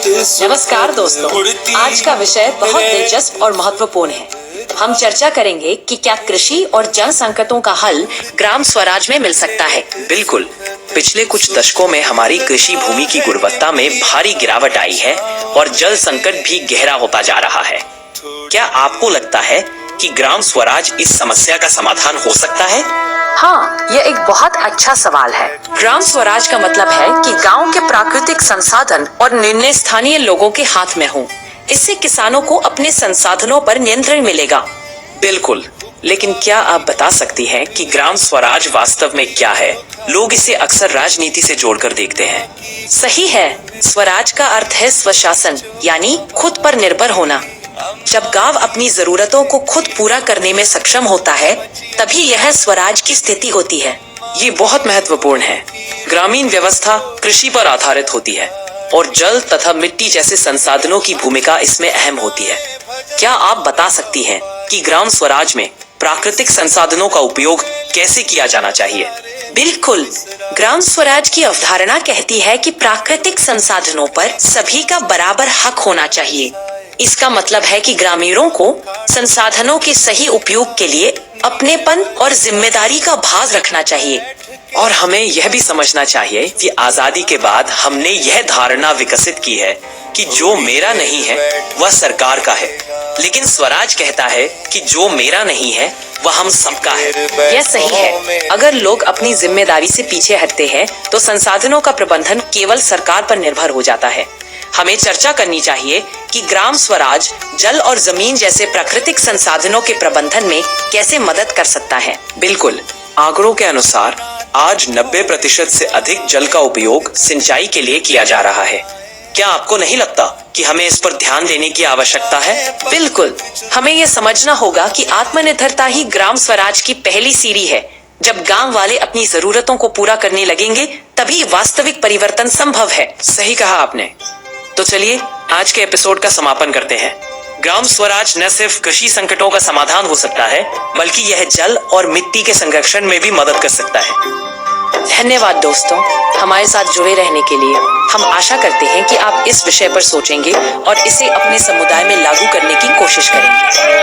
नमस्कार दोस्तों, आज का विषय बहुत दिलचस्प और महत्वपूर्ण है। हम चर्चा करेंगे कि क्या कृषि और जल संकटों का हल ग्राम स्वराज में मिल सकता है। बिल्कुल। पिछले कुछ दशकों में हमारी कृषि भूमि की गुणवत्ता में भारी गिरावट आई है और जल संकट भी गहरा होता जा रहा है। क्या आपको लगता है कि ग्राम स्वराज इस समस्या का समाधान हो सकता है? हाँ, यह एक बहुत अच्छा सवाल है। ग्राम स्वराज का मतलब है कि गांव के प्राकृतिक संसाधन और निर्णय स्थानीय लोगों के हाथ में हो। इससे किसानों को अपने संसाधनों पर नियंत्रण मिलेगा। बिल्कुल, लेकिन क्या आप बता सकती हैं कि ग्राम स्वराज वास्तव में क्या है? लोग इसे अक्सर राजनीति से जोड़कर देखते हैं। सही है, स्वराज का अर्थ है स्वशासन, यानी खुद पर निर्भर होना। जब गांव अपनी जरूरतों को खुद पूरा करने में सक्षम होता है, तभी यह स्वराज की स्थिति होती है। ये बहुत महत्वपूर्ण है। ग्रामीण व्यवस्था कृषि पर आधारित होती है और जल तथा मिट्टी जैसे संसाधनों की भूमिका इसमें अहम होती है। क्या आप बता सकती हैं कि ग्राम स्वराज में प्राकृतिक संसाधनों का उपयोग कैसे किया जाना चाहिए? बिल्कुल, ग्राम स्वराज की अवधारणा कहती है कि प्राकृतिक संसाधनों पर सभी का बराबर हक होना चाहिए। इसका मतलब है कि ग्रामीणों को संसाधनों के सही उपयोग के लिए अपनेपन और जिम्मेदारी का भास रखना चाहिए। और हमें यह भी समझना चाहिए कि आजादी के बाद हमने यह धारणा विकसित की है कि जो मेरा नहीं है वह सरकार का है, लेकिन स्वराज कहता है कि जो मेरा नहीं है वह हम सबका है। यह सही है। अगर लोग अपनी जिम्मेदारी से पीछे हटते हैं, तो संसाधनों का प्रबंधन केवल सरकार पर निर्भर हो जाता है। हमें चर्चा करनी चाहिए कि ग्राम स्वराज जल और जमीन जैसे प्राकृतिक संसाधनों के प्रबंधन में कैसे मदद कर सकता है। बिल्कुल, आंकड़ों के अनुसार आज 90% से अधिक जल का उपयोग सिंचाई के लिए किया जा रहा है। क्या आपको नहीं लगता कि हमें इस पर ध्यान देने की आवश्यकता है? बिल्कुल, हमें यह समझना होगा कि आत्मनिर्भरता ही ग्राम स्वराज की पहली सीढ़ी है। जब गांव वाले अपनी जरूरतों को पूरा करने लगेंगे, तभी वास्तविक परिवर्तन संभव है। सही कहा आपने। तो चलिए आज के एपिसोड का समापन करते हैं। ग्राम स्वराज न सिर्फ कृषि संकटों का समाधान हो सकता है, बल्कि यह जल और मिट्टी के संरक्षण में भी मदद कर सकता है। धन्यवाद दोस्तों, हमारे साथ जुड़े रहने के लिए। हम आशा करते हैं कि आप इस विषय पर सोचेंगे और इसे अपने समुदाय में लागू करने की कोशिश करेंगे।